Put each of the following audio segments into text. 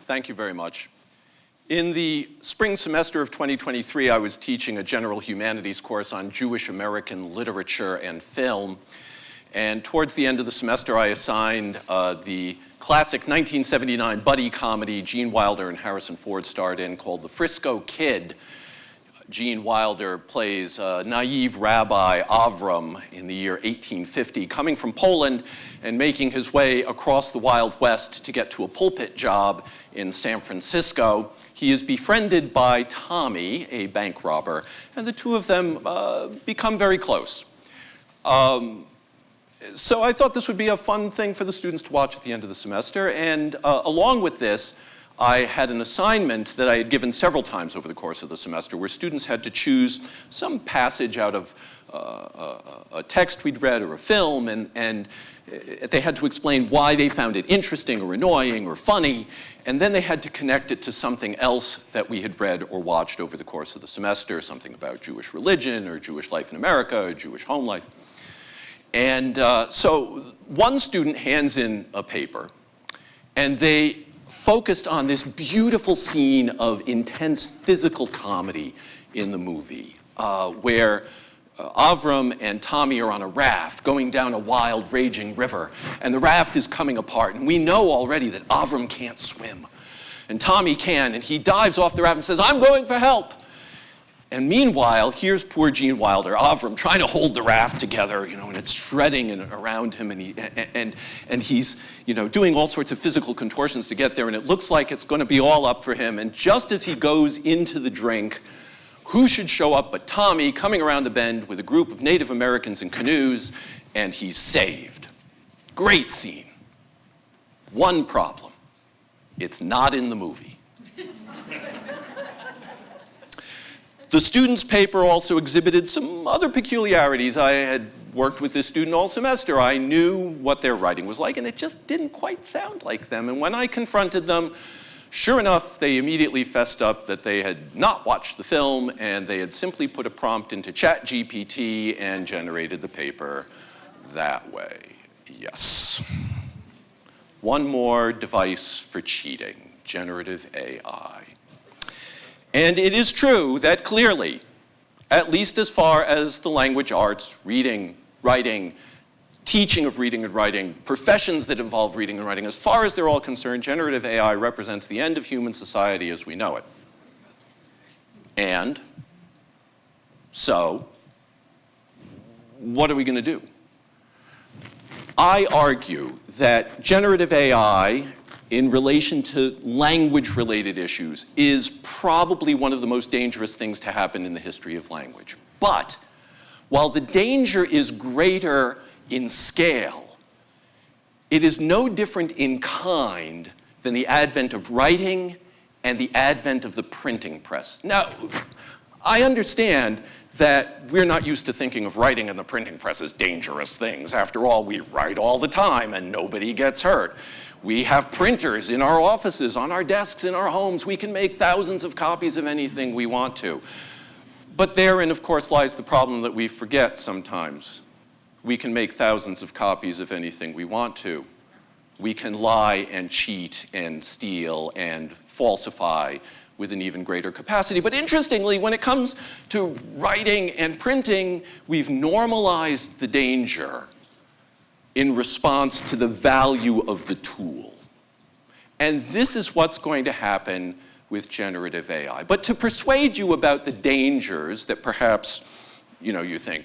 Thank you very much. In the spring semester of 2023, I was teaching a general humanities course on Jewish American literature and film. And towards the end of the semester, I assigned the classic 1979 buddy comedy Gene Wilder and Harrison Ford starred in called The Frisco Kid. Gene Wilder plays a naive rabbi Avram in the year 1850, coming from Poland and making his way across the Wild West to get to a pulpit job in San Francisco. He is befriended by Tommy, a bank robber, and the two of them become very close. So I thought this would be a fun thing for the students to watch at the end of the semester, and along with this, I had an assignment that I had given several times over the course of the semester where students had to choose some passage out of a text we'd read or a film, and they had to explain why they found it interesting or annoying or funny, and then they had to connect it to something else that we had read or watched over the course of the semester, something about Jewish religion or Jewish life in America or Jewish home life. And so one student hands in a paper, and they focused on this beautiful scene of intense physical comedy in the movie, where Avram and Tommy are on a raft going down a wild, raging river, and the raft is coming apart. And we know already that Avram can't swim, and Tommy can, and he dives off the raft and says, "I'm going for help." And meanwhile, here's poor Gene Wilder, Avram, trying to hold the raft together, and it's shredding around him, and he's, doing all sorts of physical contortions to get there, and it looks like it's going to be all up for him. And just as he goes into the drink, who should show up but Tommy, coming around the bend with a group of Native Americans in canoes, and he's saved. Great scene. One problem: it's not in the movie. The student's paper also exhibited some other peculiarities. I had worked with this student all semester. I knew what their writing was like, and it just didn't quite sound like them. And when I confronted them, sure enough, they immediately fessed up that they had not watched the film, and they had simply put a prompt into ChatGPT and generated the paper that way. Yes. One more device for cheating: generative AI. And it is true that clearly, at least as far as the language arts, reading, writing, teaching of reading and writing, professions that involve reading and writing, as far as they're all concerned, generative AI represents the end of human society as we know it. And so, what are we going to do? I argue that generative AI, in relation to language-related issues, is probably one of the most dangerous things to happen in the history of language. But while the danger is greater in scale, it is no different in kind than the advent of writing and the advent of the printing press. Now, I understand that we're not used to thinking of writing and the printing press as dangerous things. After all, we write all the time and nobody gets hurt. We have printers in our offices, on our desks, in our homes. We can make thousands of copies of anything we want to. But therein, of course, lies the problem that we forget sometimes. We can make thousands of copies of anything we want to. We can lie and cheat and steal and falsify with an even greater capacity. But interestingly, when it comes to writing and printing, we've normalized the danger in response to the value of the tool. And this is what's going to happen with generative AI. But to persuade you about the dangers that perhaps, you think,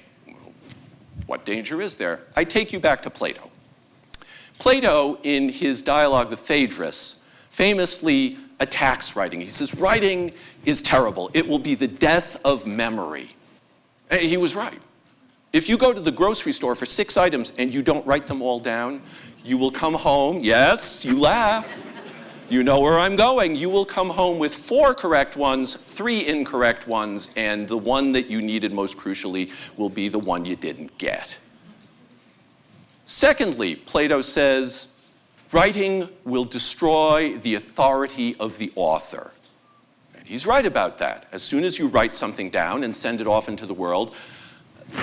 what danger is there? I take you back to Plato. Plato, in his dialogue, the Phaedrus, famously attacks writing. He says, writing is terrible. It will be the death of memory. And he was right. If you go to the grocery store for 6 items and you don't write them all down, you will come home, yes, you laugh, you know where I'm going, you will come home with 4 correct ones, 3 incorrect ones, and the one that you needed most crucially will be the one you didn't get. Secondly, Plato says, writing will destroy the authority of the author. And he's right about that. As soon as you write something down and send it off into the world,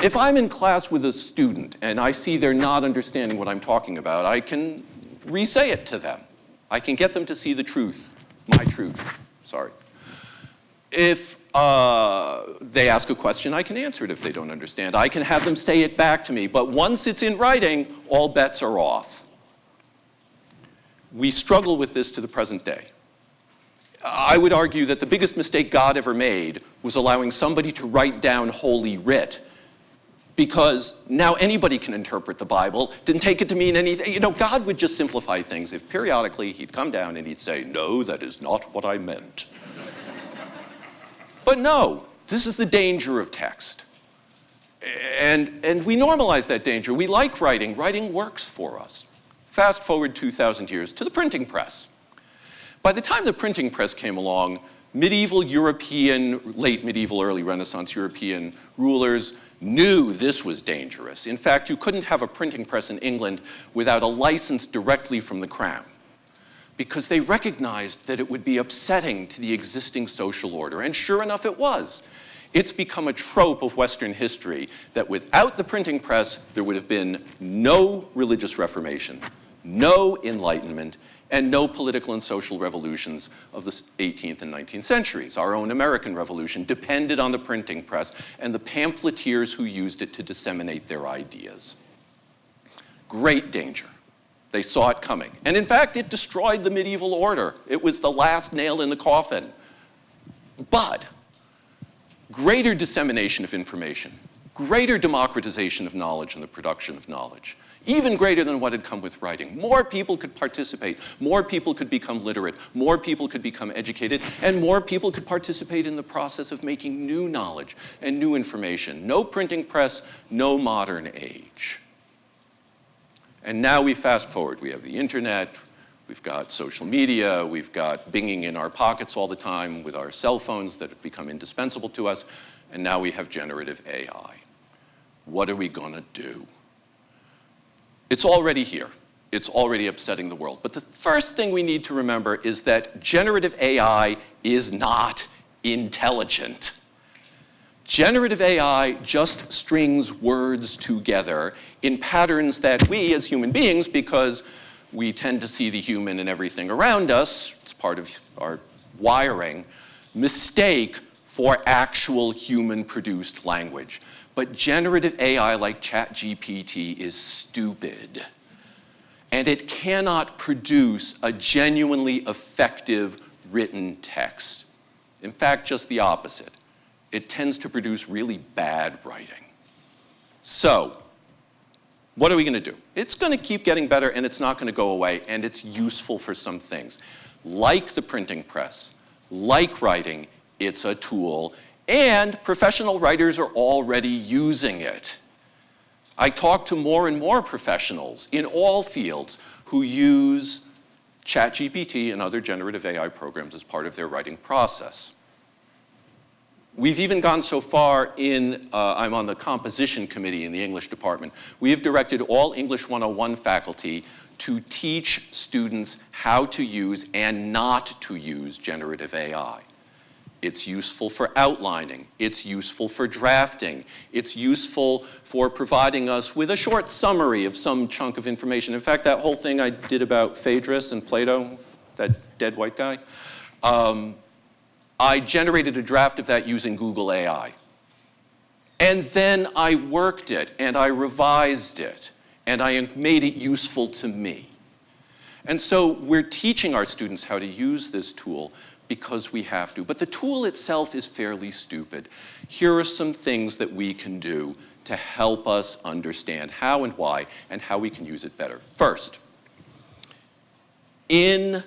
if I'm in class with a student and I see they're not understanding what I'm talking about, I can re-say it to them. I can get them to see the truth My truth, sorry. If they ask a question, I can answer it if they don't understand. I can have them say it back to me. But once it's in writing, all bets are off. We struggle with this to the present day. I would argue that the biggest mistake God ever made was allowing somebody to write down Holy Writ, because now anybody can interpret the Bible. Didn't take it to mean anything. You know, God would just simplify things if periodically he'd come down and he'd say, "No, that is not what I meant." But no, this is the danger of text. And we normalize that danger. We like writing. Writing works for us. Fast forward 2,000 years to the printing press. By the time the printing press came along, medieval European, late medieval, early Renaissance European rulers knew this was dangerous. In fact, you couldn't have a printing press in England without a license directly from the crown, because they recognized that it would be upsetting to the existing social order. And sure enough, it was. It's become a trope of Western history that without the printing press, there would have been no religious reformation, no enlightenment, and no political and social revolutions of the 18th and 19th centuries. Our own American Revolution depended on the printing press and the pamphleteers who used it to disseminate their ideas. Great danger. They saw it coming. And in fact, it destroyed the medieval order. It was the last nail in the coffin. But greater dissemination of information, greater democratization of knowledge and the production of knowledge, even greater than what had come with writing. More people could participate, more people could become literate, more people could become educated, and more people could participate in the process of making new knowledge and new information. No printing press, no modern age. And now we fast forward. We have the internet, we've got social media, we've got binging in our pockets all the time with our cell phones that have become indispensable to us, and now we have generative AI. What are we gonna do? It's already here. It's already upsetting the world. But the first thing we need to remember is that generative AI is not intelligent. Generative AI just strings words together in patterns that we as human beings, because we tend to see the human in everything around us, it's part of our wiring, mistake for actual human-produced language. But generative AI like ChatGPT is stupid. And it cannot produce a genuinely effective written text. In fact, just the opposite. It tends to produce really bad writing. So, what are we going to do? It's going to keep getting better, and it's not going to go away, and it's useful for some things. Like the printing press, like writing, it's a tool, and professional writers are already using it. I talk to more and more professionals in all fields who use ChatGPT and other generative AI programs as part of their writing process. We've even gone so far in, I'm on the composition committee in the English department. We have directed all English 101 faculty to teach students how to use and not to use generative AI. It's useful for outlining. It's useful for drafting. It's useful for providing us with a short summary of some chunk of information. In fact, that whole thing I did about Phaedrus and Plato, that dead white guy, I generated a draft of that using Google AI. And then I worked it, and I revised it, and I made it useful to me. And so we're teaching our students how to use this tool because we have to. But the tool itself is fairly stupid. Here are some things that we can do to help us understand how and why and how we can use it better. First, in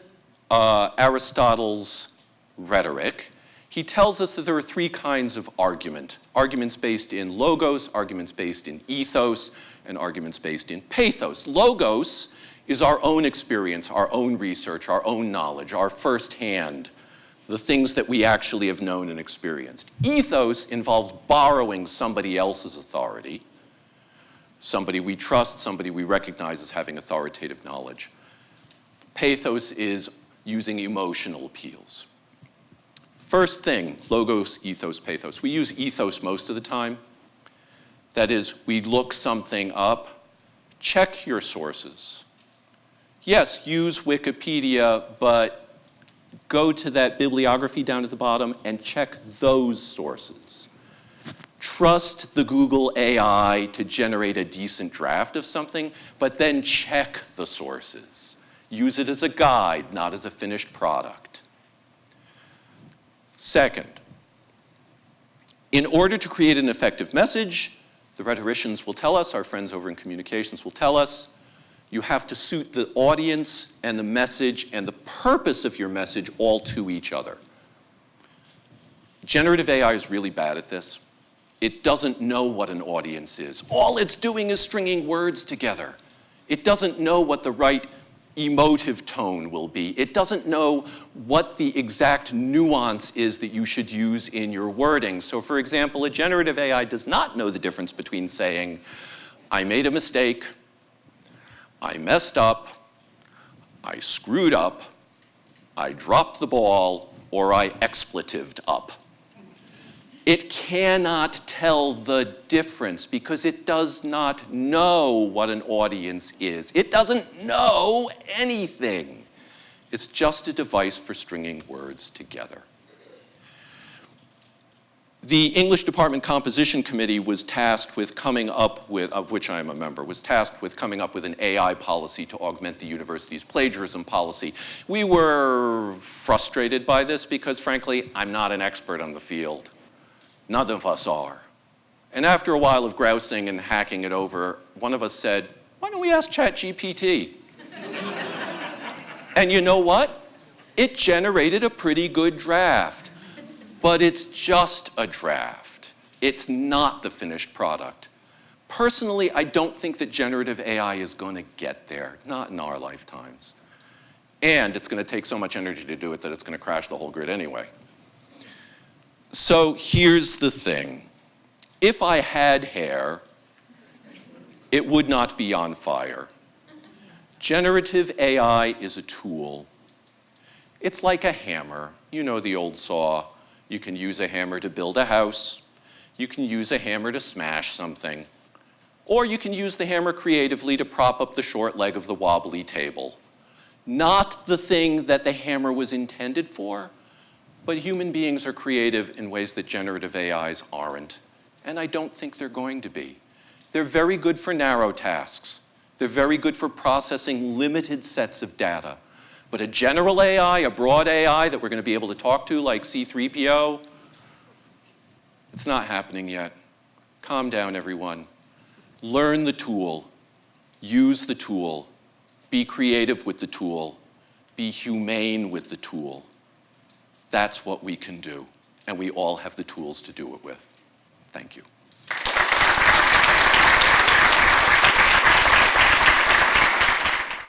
Aristotle's rhetoric, he tells us that there are three kinds of argument. Arguments based in logos, arguments based in ethos, and arguments based in pathos. Logos is our own experience, our own research, our own knowledge, our firsthand, the things that we actually have known and experienced. Ethos involves borrowing somebody else's authority, somebody we trust, somebody we recognize as having authoritative knowledge. Pathos is using emotional appeals. First thing, logos, ethos, pathos. We use ethos most of the time. That is, we look something up. Check your sources. Yes, use Wikipedia, but go to that bibliography down at the bottom and check those sources. Trust the Google AI to generate a decent draft of something, but then check the sources. Use it as a guide, not as a finished product. Second, in order to create an effective message, the rhetoricians will tell us, our friends over in communications will tell us, you have to suit the audience and the message and the purpose of your message all to each other. Generative AI is really bad at this. It doesn't know what an audience is. All it's doing is stringing words together. It doesn't know what the right emotive tone will be. It doesn't know what the exact nuance is that you should use in your wording. So for example, a generative AI does not know the difference between saying, I made a mistake, I messed up, I screwed up, I dropped the ball, or I expletived up. It cannot tell the difference because it does not know what an audience is. It doesn't know anything. It's just a device for stringing words together. The English Department Composition Committee was tasked with coming up with, of which I am a member, was tasked with coming up with an AI policy to augment the university's plagiarism policy. We were frustrated by this because, frankly, I'm not an expert on the field. None of us are. And after a while of grousing and hacking it over, one of us said, why don't we ask ChatGPT? And you know what? It generated a pretty good draft. But it's just a draft. It's not the finished product. Personally, I don't think that generative AI is going to get there, not in our lifetimes. And it's going to take so much energy to do it that it's going to crash the whole grid anyway. So here's the thing. If I had hair, it would not be on fire. Generative AI is a tool. It's like a hammer. You know the old saw. You can use a hammer to build a house. You can use a hammer to smash something. Or you can use the hammer creatively to prop up the short leg of the wobbly table. Not the thing that the hammer was intended for, but human beings are creative in ways that generative AIs aren't. And I don't think they're going to be. They're very good for narrow tasks. They're very good for processing limited sets of data. But a general AI, a broad AI that we're going to be able to talk to like C3PO, it's not happening yet. Calm down, everyone. Learn the tool. Use the tool. Be creative with the tool. Be humane with the tool. That's what we can do. And we all have the tools to do it with. Thank you.